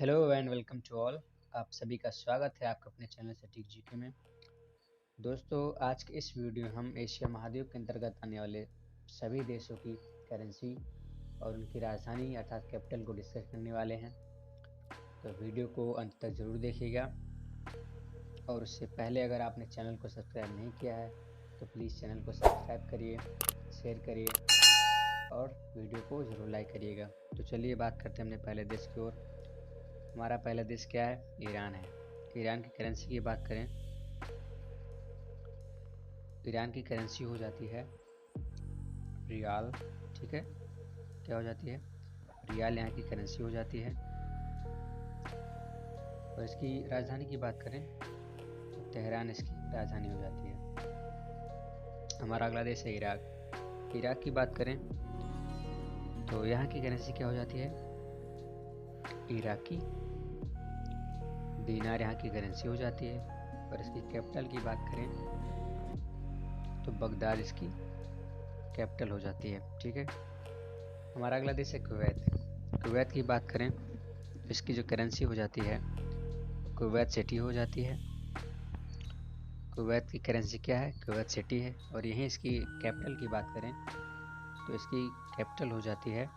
Hello and welcome to all. आप सभी का स्वागत है आपका अपने चैनल सटीक जीके में। दोस्तों, आज के इस वीडियो में हम एशिया महाद्वीप के अंतर्गत आने वाले सभी देशों की करेंसी और उनकी राजधानी अर्थात कैपिटल को डिस्कस करने वाले हैं। तो वीडियो को अंत तक ज़रूर देखिएगा और उससे पहले अगर आपने चैनल को सब्सक्राइब नहीं किया है तो प्लीज़ चैनल को सब्सक्राइब करिए, शेयर करिए और वीडियो को ज़रूर लाइक करिएगा। तो चलिए बात करते हैं अपने पहले देश की ओर। हमारा पहला देश क्या है? ईरान है। ईरान की करेंसी की बात करें, ईरान की करेंसी हो जाती है रियाल। ठीक है, क्या हो जाती है? रियाल यहाँ की करेंसी हो जाती है। और इसकी राजधानी की बात करें तो तेहरान इसकी राजधानी हो जाती है। हमारा अगला देश है इराक। इराक की बात करें तो यहाँ की करेंसी क्या हो जाती है? इराकी दीनार यहाँ की करेंसी हो जाती है। और इसकी कैपिटल की बात करें तो बगदाद इसकी कैपिटल हो जाती है। ठीक है, हमारा अगला देश है कुवैत। कुवैत की बात करें तो इसकी जो करेंसी हो जाती है कुवैत सिटी हो जाती है। कुवैत की करेंसी क्या है? कुवैत सिटी है। और यहीं इसकी कैपिटल की बात करें तो इसकी कैपिटल हो जाती है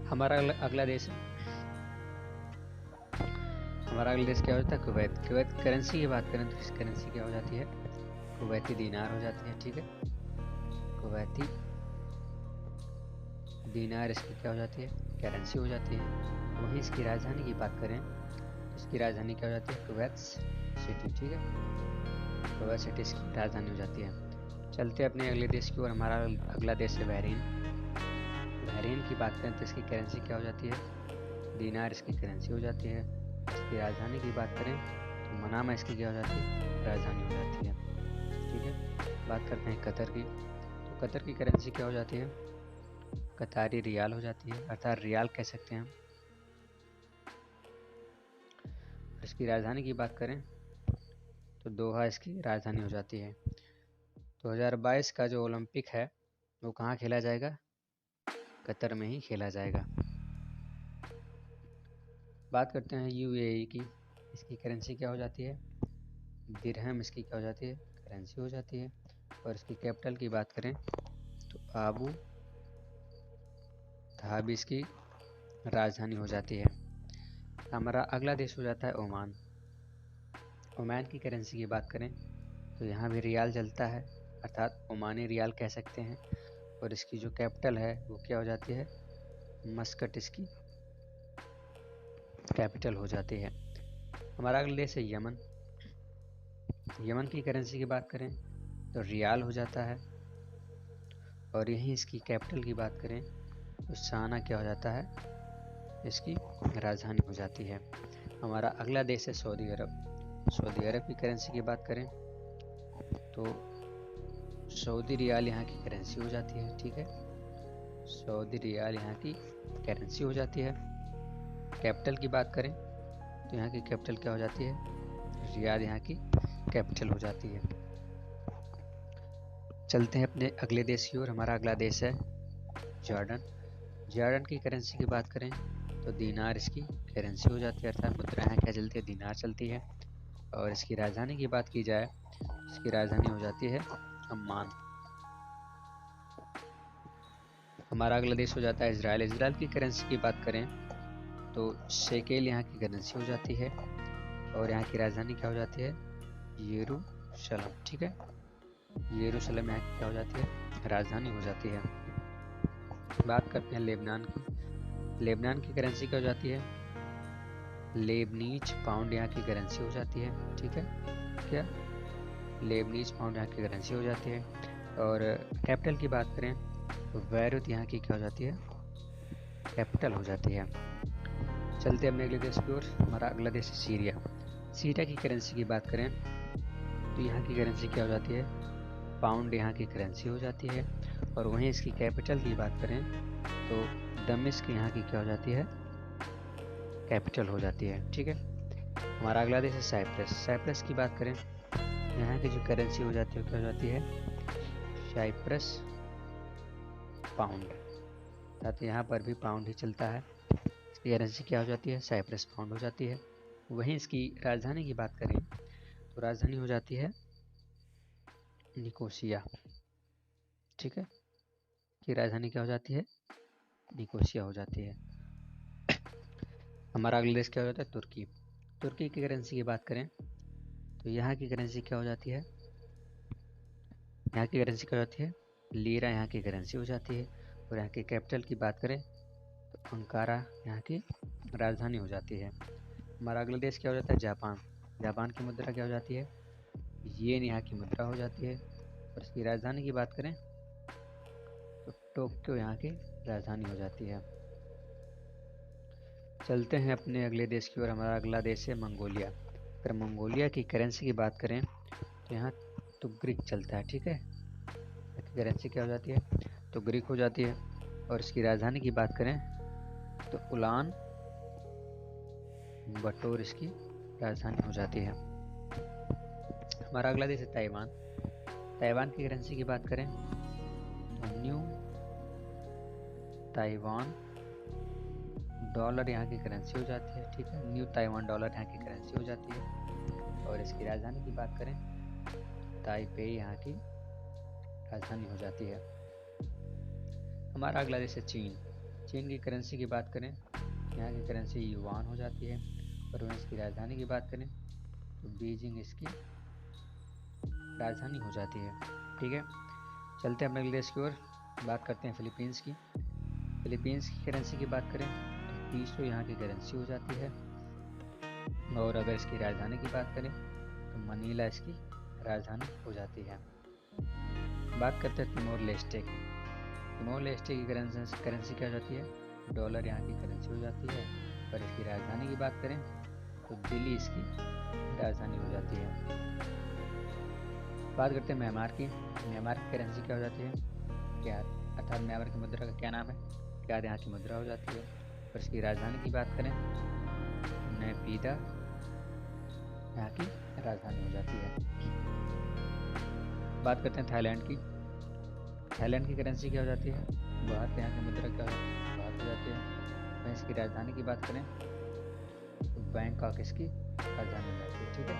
हमारा अगला देश है, हमारा अगला देश क्या होता है? कुवैत। कुवैत करेंसी की बात करें तो इस करेंसी क्या हो जाती है? कुवैती दीनार हो जाती है। ठीक है, कुवैती दीनार इसकी क्या हो जाती है? करेंसी हो जाती है। वहीं इसकी राजधानी की बात करें तो इसकी राजधानी क्या हो जाती है? Kuwait city. ठीक है, कुवैत सिटी इसकी राजधानी हो जाती है। चलते हैं अपने अगले देश की ओर। हमारा अगला देश है बहरीन। बहरीन की बात करें तो इसकी करेंसी क्या हो जाती है? दीनार इसकी करेंसी हो जाती है। इसकी राजधानी की बात करें तो मनामा इसकी क्या हो जाती है? राजधानी हो जाती है। ठीक है, बात करते हैं कतर की। तो कतर की करेंसी क्या हो जाती है? कतारी रियाल हो जाती है, अर्थात रियाल कह सकते हैं हम। इसकी राजधानी की बात करें तो दोहा इसकी राजधानी हो जाती है। 2022 का जो ओलंपिक है वो कहाँ खेला जाएगा? कतर में ही खेला जाएगा। बात करते हैं यूएई की। इसकी करेंसी क्या हो जाती है? दिरहम इसकी क्या हो जाती है? करेंसी हो जाती है। और इसकी कैपिटल की बात करें तो आबू धाबी इसकी राजधानी हो जाती है। हमारा अगला देश हो जाता है ओमान। ओमान की करेंसी की बात करें तो यहाँ भी रियाल चलता है, अर्थात ओमानी रियाल कह सकते हैं। और इसकी जो कैपिटल है वो क्या हो जाती है? मस्कट इसकी कैपिटल हो जाती है। हमारा अगला देश है यमन। यमन की करेंसी की बात करें तो रियाल हो जाता है। और यहीं इसकी कैपिटल की बात करें तो साना क्या हो जाता है? इसकी राजधानी हो जाती है। हमारा अगला देश है सऊदी अरब। सऊदी अरब की करेंसी की बात करें तो सऊदी रियाल यहाँ की करेंसी हो जाती है। ठीक है, सऊदी रियाल यहाँ की करेंसी हो जाती है। कैपिटल की बात करें तो यहाँ की कैपिटल क्या हो जाती है? रियाल यहाँ की कैपिटल हो जाती है। चलते हैं अपने अगले देश की ओर। हमारा अगला देश है जॉर्डन। जॉर्डन की करेंसी की बात करें तो दीनार इसकी करेंसी हो जाती है, अर्थात मुद्रा यहाँ क्या चलती है? दीनार चलती है। और इसकी राजधानी की बात की जाए इसकी राजधानी हो जाती है अम्मान। हमारा अगला देश हो जाता है इजराइल। इजराइल की करेंसी की बात करें तो शेकेल यहाँ की करेंसी हो जाती है। और यहाँ की राजधानी क्या हो जाती है? यरूशलेम। ठीक है, यरूशलेम यहाँ की क्या हो जाती है? राजधानी हो जाती है। बात करते हैं लेबनान की। लेबनान की करेंसी क्या हो जाती है? लेबनीज पाउंड यहाँ की करेंसी हो जाती है। ठीक है, क्या लेबनीज पाउंड यहाँ की करेंसी हो जाती है। और कैपिटल की बात करें तो बैरूत यहाँ की क्या हो जाती है? कैपिटल हो जाती है। चलते अपने अगले देश की ओर। हमारा अगला देश है सीरिया। सीरिया की करेंसी की बात करें तो यहाँ की करेंसी क्या हो जाती है? पाउंड यहाँ की करेंसी हो जाती है। और वहीं इसकी कैपिटल की बात करें तो दमिश्क यहाँ की क्या हो जाती है, कैपिटल हो जाती है। ठीक है, हमारा अगला देश है साइप्रस। साइप्रस की बात करें, यहाँ की जो करेंसी हो जाती है क्या हो जाती है, साइप्रस पाउंड, तो यहाँ पर भी पाउंड ही चलता है। इसकी करेंसी क्या हो जाती है, साइप्रस पाउंड हो जाती है। वहीं इसकी राजधानी की बात करें तो राजधानी हो जाती है निकोसिया। ठीक है, की राजधानी क्या हो जाती है, निकोसिया हो जाती है। हमारा अगला देश क्या हो जाता है, तुर्की। तुर्की की करेंसी की बात करें तो यहाँ की करेंसी क्या हो जाती है, यहाँ की करेंसी क्या हो जाती है, लीरा यहाँ की करेंसी हो जाती है। और यहाँ की कैपिटल की बात करें तो अंकारा यहाँ की राजधानी हो जाती है। हमारा अगला देश क्या हो जाता है, जापान। जापान की मुद्रा क्या हो जाती है, येन यहाँ की मुद्रा हो जाती है। और इसकी राजधानी की बात करें तो टोक्यो यहाँ की राजधानी हो जाती है। चलते हैं अपने अगले देश की ओर। हमारा अगला देश है मंगोलिया। अगर मंगोलिया की करेंसी की बात करें तो यहाँ तुग्रिक चलता है। ठीक है, इसकी करेंसी क्या हो जाती है, तुग्रिक हो जाती है। और इसकी राजधानी की बात करें तो उलान बटोर इसकी राजधानी हो जाती है। हमारा अगला देश है ताइवान। ताइवान की करेंसी की बात करें तो न्यू ताइवान डॉलर यहाँ की करेंसी हो जाती है। ठीक है, न्यू ताइवान डॉलर यहाँ की करेंसी हो जाती है। और इसकी राजधानी की बात करें ताइपे यहाँ की राजधानी हो जाती है। हमारा अगला देश है चीन। चीन की करेंसी की बात करें, यहाँ की करेंसी युआन हो जाती है। और इसकी राजधानी की बात करें तो बीजिंग इसकी राजधानी हो जाती है। ठीक है, चलते हैं अपने अगले देश की ओर, बात करते हैं फिलीपींस की। फिलीपींस की करेंसी की बात करें तो पीसो यहाँ की करेंसी हो जाती है। और अगर इसकी राजधानी की बात करें तो मनीला इसकी राजधानी हो जाती है। बात करते हैं तिमोर लेस्टे की। तिमोर लेस्टे की करेंसी क्या हो जाती है, डॉलर यहाँ की करेंसी हो जाती है। और इसकी राजधानी की बात करें तो दिल्ली इसकी राजधानी हो जाती है। बात करते हैं म्यांमार की। म्यांमार की करेंसी क्या हो जाती है, क्या अर्थात म्यांमार की मुद्रा का क्या नाम है, क्या यहाँ की मुद्रा हो जाती है। और इसकी राजधानी की बात करें तो नेपीदा यहाँ की राजधानी हो जाती है। बात करते हैं थाईलैंड की। थाईलैंड की करेंसी क्या हो जाती है, बाहर यहाँ की मुद्रा क्या बाहर हो जाती है। वहीं इसकी राजधानी की बात करें तो बैंकॉक इसकी राजधानी हो जाती है। ठीक है,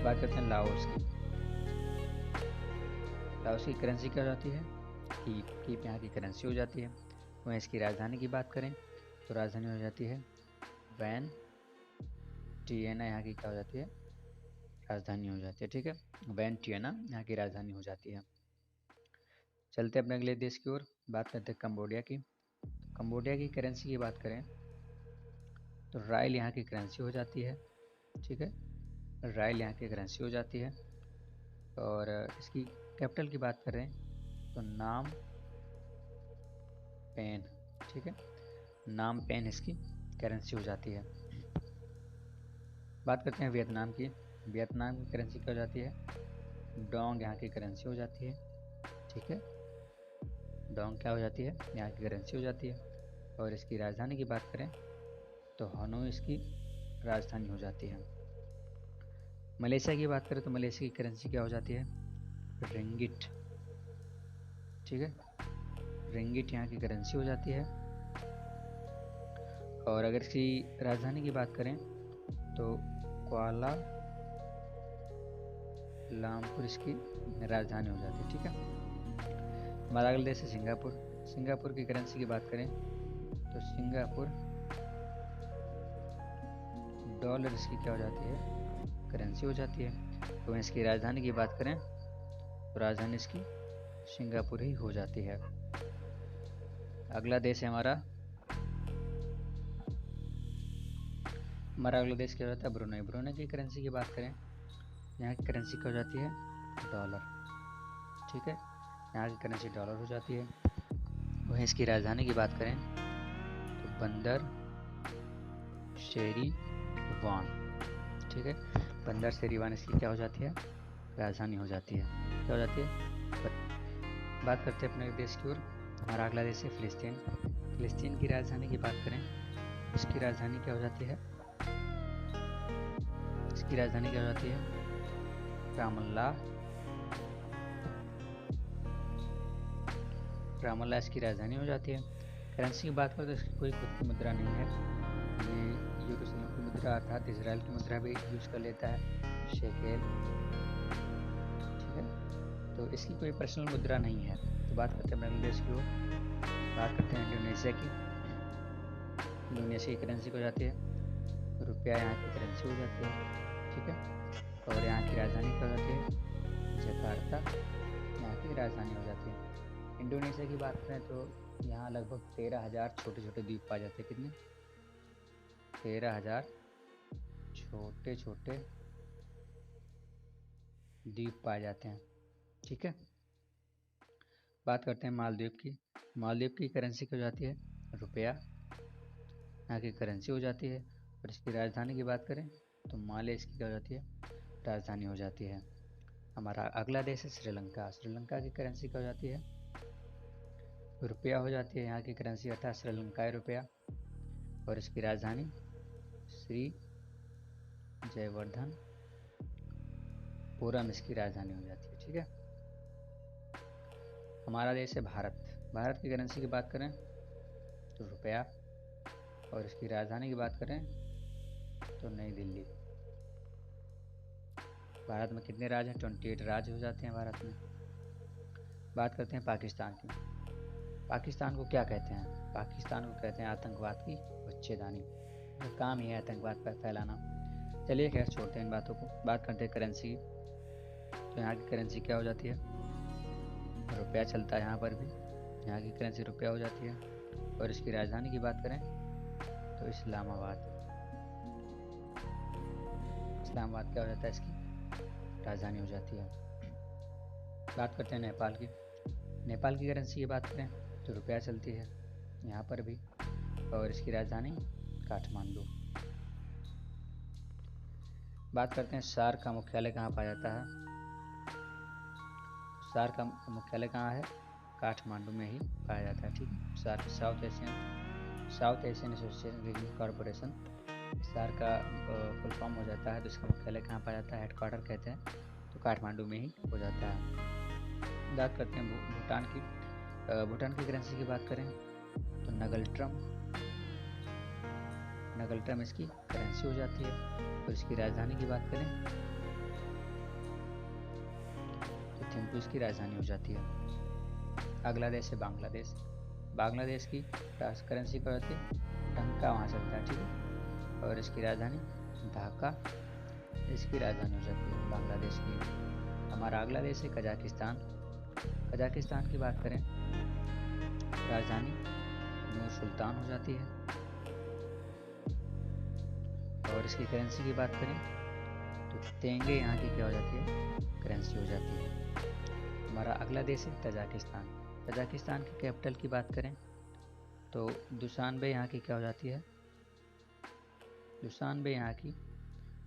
बात करते हैं लाओस की। लाओस की करेंसी क्या हो जाती है, कीप यहाँ की करेंसी हो जाती है। वहीं इसकी राजधानी की बात करें तो राजधानी हो जाती है वैन टिएना यहाँ की क्या हो जाती है, राजधानी हो जाती है। ठीक है, वैन टिएना यहाँ की राजधानी हो जाती है। चलते अपने अगले देश की ओर, बात करते हैं कंबोडिया की। कंबोडिया की करेंसी की बात करें तो रायल यहाँ की करेंसी हो जाती है। ठीक है, रायल यहाँ की करेंसी हो जाती है। और इसकी कैपिटल की बात करें तो नाम पेन। ठीक है, नाम पेन इसकी करेंसी हो जाती है। बात करते हैं वियतनाम की। वियतनाम की करेंसी क्या हो जाती है, डोंग यहाँ की करेंसी हो जाती है। ठीक है, डोंग क्या हो जाती है, यहाँ की करेंसी हो जाती है। और इसकी राजधानी की बात करें तो हनोई इसकी राजधानी हो जाती है। मलेशिया की बात करें तो मलेशिया की करेंसी क्या हो जाती है, रिंगिट। ठीक है, रिंगिट यहाँ की करेंसी हो जाती है। और अगर इसकी राजधानी की बात करें तो कुआला लामपुर इसकी राजधानी हो जाती है। ठीक है, हमारा अगला देश है सिंगापुर। सिंगापुर की करेंसी की बात करें तो सिंगापुर डॉलर इसकी क्या हो जाती है, करेंसी हो जाती है। तो इसकी राजधानी की बात करें तो राजधानी इसकी सिंगापुर ही हो जाती है। अगला देश है हमारा अगला देश क्या हो जाता है, ब्रुनेई। ब्रुनेई की करेंसी की बात करें, यहाँ की करेंसी क्या हो जाती है, डॉलर। ठीक है, यहाँ की करेंसी डॉलर हो जाती है। वहीं इसकी राजधानी की बात करें तो बंदर शेरी वान। ठीक है, बंदर शेरी वान इसकी क्या हो जाती है, राजधानी हो जाती है। क्या हो जाती है, बात करते हैं अपने देश की ओर। हमारा अगला देश है फिलिस्तीन। फिलिस्तीन की राजधानी की बात करें, इसकी राजधानी क्या हो जाती है? इसकी राजधानी क्या हो जाती है? रामल्ला इसकी राजधानी हो जाती है। करेंसी की बात करें तो इसकी कोई खुद की मुद्रा नहीं है। ये यरूशलेम की मुद्रा अर्थात इजराइल की मुद्रा भी यूज़ कर लेता है, शेकेल, ठीक है। तो इसकी कोई पर्सनल मुद्रा नहीं है। तो बात करते हैं बांग्लादेश की ओर, बात करते हैं इंडोनेशिया की। इंडोनेशिया की करेंसी हो जाती है रुपया, यहाँ की करेंसी हो जाती है, ठीक है। और यहाँ की राजधानी क्या हो जाती है? जकार्ता यहाँ की राजधानी हो जाती है। इंडोनेशिया की बात करें तो यहाँ लगभग 13,000 छोटे छोटे द्वीप पाए जाते हैं। कितने? 13,000 छोटे छोटे द्वीप पाए जाते हैं, ठीक है। बात करते हैं मालदीव की। मालदीव की करेंसी क्या हो जाती है? रुपया, यहाँ की करेंसी हो जाती है। और इसकी राजधानी की बात करें तो माले इसकी क्या हो जाती है? राजधानी हो जाती है। हमारा अगला देश है श्रीलंका। श्रीलंका की करेंसी क्या हो जाती है? रुपया हो जाती है, यहाँ की करेंसी अर्थात श्रीलंकाई रुपया। और इसकी राजधानी श्री जयवर्धन पुरम इसकी राजधानी हो जाती है, ठीक है। हमारा देश है भारत। भारत की करेंसी की बात करें तो रुपया, और इसकी राजधानी की बात करें तो नई दिल्ली। भारत में कितने राज्य हैं? 28 राज्य हो जाते हैं भारत में। बात करते हैं पाकिस्तान की। पाकिस्तान को क्या कहते हैं? पाकिस्तान को कहते हैं आतंकवाद की बच्चेदानी। तो काम ही है आतंकवाद पर फैलाना। चलिए खैर छोड़ते हैं इन बातों को, बात करते हैं करेंसी। तो यहाँ की करेंसी क्या हो जाती है? रुपया चलता है यहाँ पर भी, यहाँ की करेंसी रुपया हो जाती है। और इसकी राजधानी की बात करें तो इस्लामाबाद। इस्लामाबाद क्या हो जाता है? इसकी राजधानी हो जाती है। बात करते हैं नेपाल की। नेपाल की करेंसी की बात करें तो रुपया चलती है यहाँ पर भी, और इसकी राजधानी काठमांडू। बात करते हैं सार्क का मुख्यालय कहाँ पाया जाता है? सार्क का मुख्यालय कहाँ है? काठमांडू में ही पाया जाता है, ठीक है। SAARC South Asian Association Regional Corporation, SAARC का फुल फॉर्म हो जाता है। तो इसका मुख्यालय कहाँ पाया जाता है? हेडक्वार्टर कहते हैं, तो काठमांडू में ही हो जाता है। बात करते हैं भूटान की। भूटान की करेंसी की बात करें तो नगल्ट्रम इसकी करेंसी हो जाती है। और इसकी राजधानी की बात करें तो थिम्पू इसकी राजधानी हो जाती है। अगला देश है बांग्लादेश। बांग्लादेश की करेंसी क्या होती है? टंका वहाँ चलता है, ठीक है। और इसकी राजधानी ढाका इसकी राजधानी हो जाती है बांग्लादेश की। हमारा अगला देश है कजाकिस्तान। कजाकिस्तान की बात करें, राजधानी नूर सुल्तान हो जाती है। और इसकी करेंसी की बात करें तो तेंगे यहाँ की क्या हो जाती है? करेंसी हो जाती है। हमारा अगला देश है तजाकिस्तान। तजाकिस्तान की कैपिटल की बात करें तो दुशानबे यहाँ की क्या हो जाती है? दुशानबे यहाँ की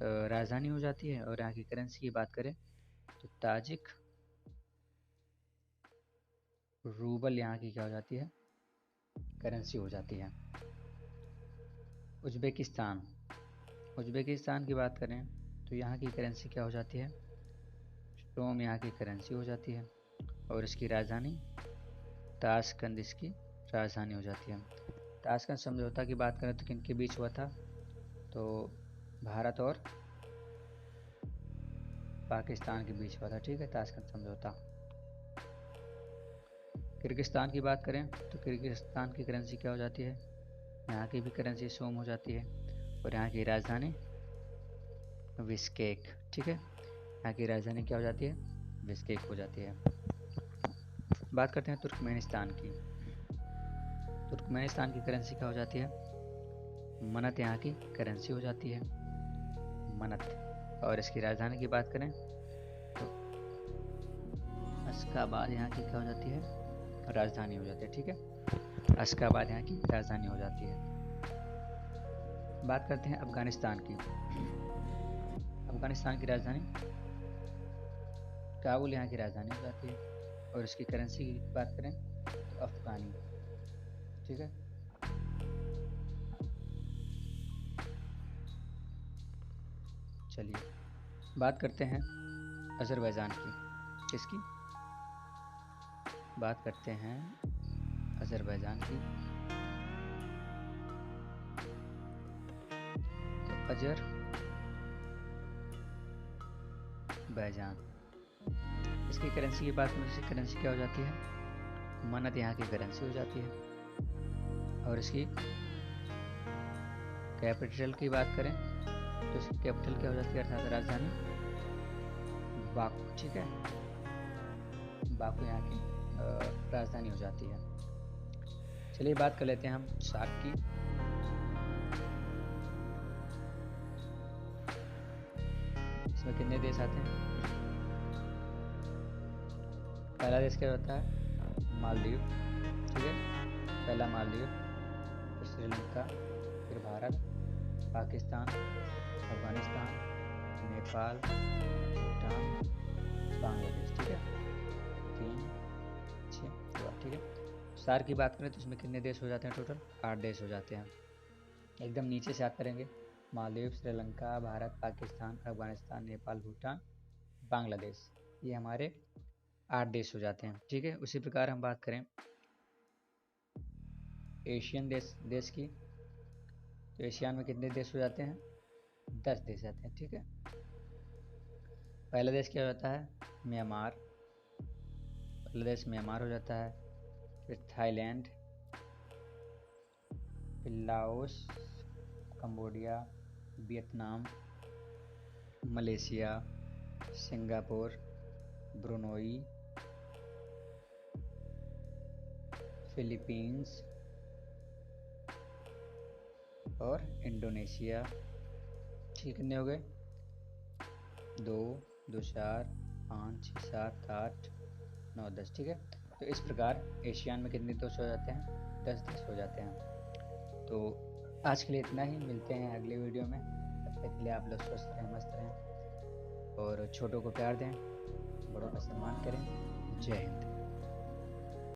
राजधानी हो जाती है। और यहाँ की करेंसी की बात करें तो ताजिक रूबल यहाँ की क्या हो जाती है? करेंसी हो जाती है। उज्बेकिस्तान। उज्बेकिस्तान की बात करें तो यहाँ की करेंसी क्या हो जाती है? स्टोम यहाँ की करेंसी हो जाती है। और इसकी राजधानी ताशकंद इसकी राजधानी हो जाती है। ताशकंद समझौता की बात करें तो किन के बीच हुआ था? तो भारत और पाकिस्तान के बीच हुआ था, ठीक है, ताशकंद समझौता। किर्गिस्तान की बात करें तो किर्गिस्तान की करेंसी क्या हो जाती है? यहाँ की भी करेंसी सोम हो जाती है। और यहाँ की राजधानी बिश्केक, ठीक है। यहाँ की राजधानी क्या हो जाती है? बिश्केक हो जाती है। बात करते हैं तुर्कमेनिस्तान की। तुर्कमेनिस्तान की करेंसी क्या हो जाती है? मनत यहाँ की करेंसी हो जाती है, मनत। और इसकी राजधानी की बात करें तो अशकाबाद यहाँ की क्या हो जाती है? राजधानी हो जाती है, ठीक है। अशकाबाद यहाँ की राजधानी हो जाती है। बात करते हैं अफगानिस्तान की। अफगानिस्तान की राजधानी काबुल यहाँ की राजधानी हो जाती है। और इसकी करेंसी की बात करें तो अफगानी। ठीक है, चलिए बात करते हैं अज़रबैजान की। किसकी बात करते हैं? अज़रबैजान की। तो अज़रबैजान, इसकी करेंसी की बात करें, इसकी करेंसी क्या हो जाती है? मनत यहाँ की करेंसी हो जाती है। और इसकी कैपिटल की बात करें तो इसकी कैपिटल क्या हो जाती है, अर्थात राजधानी बाकू। ठीक है, बाकू यहाँ की राजधानी हो जाती है। चलिए बात कर लेते हैं हम सार्क की। इसमें कितने देश आते हैं? पहला देश क्या होता है? मालदीव। ठीक है, पहला मालदीव, फिर श्रीलंका, फिर भारत, पाकिस्तान, अफगानिस्तान, नेपाल, भूटान, बांग्लादेश। ठीक है, 3, 6, 2। ठीक है, सार्क की बात करें तो इसमें कितने देश हो जाते हैं? टोटल 8 देश हो जाते हैं। एकदम नीचे से याद करेंगे, मालदीव, श्रीलंका, भारत, पाकिस्तान, अफगानिस्तान, नेपाल, भूटान, बांग्लादेश, ये हमारे 8 देश हो जाते हैं। ठीक है, उसी प्रकार हम बात करें एशियन देश की, तो एशिया में कितने देश हो जाते हैं? 10 देश आते हैं। ठीक है, पहला देश क्या होता है? म्यांमार। पहला देश म्यांमार हो जाता है, फिर थाईलैंड, फिर Laos, Cambodia, Vietnam, Malaysia, Singapore, Brunei, Philippines और इंडोनेशिया। ठीक, कितने हो गए? 2, 2, 4, 5, 6, 7, 8, 9, 10। ठीक है, तो इस प्रकार एशियान में कितने देश हो जाते हैं? 10 देश हो जाते हैं। तो आज के लिए इतना ही, मिलते हैं अगले वीडियो में। तब तक के लिए आप लोग स्वस्थ रहें, मस्त रहें और छोटों को प्यार दें, बड़ों का सम्मान करें। जय हिंद।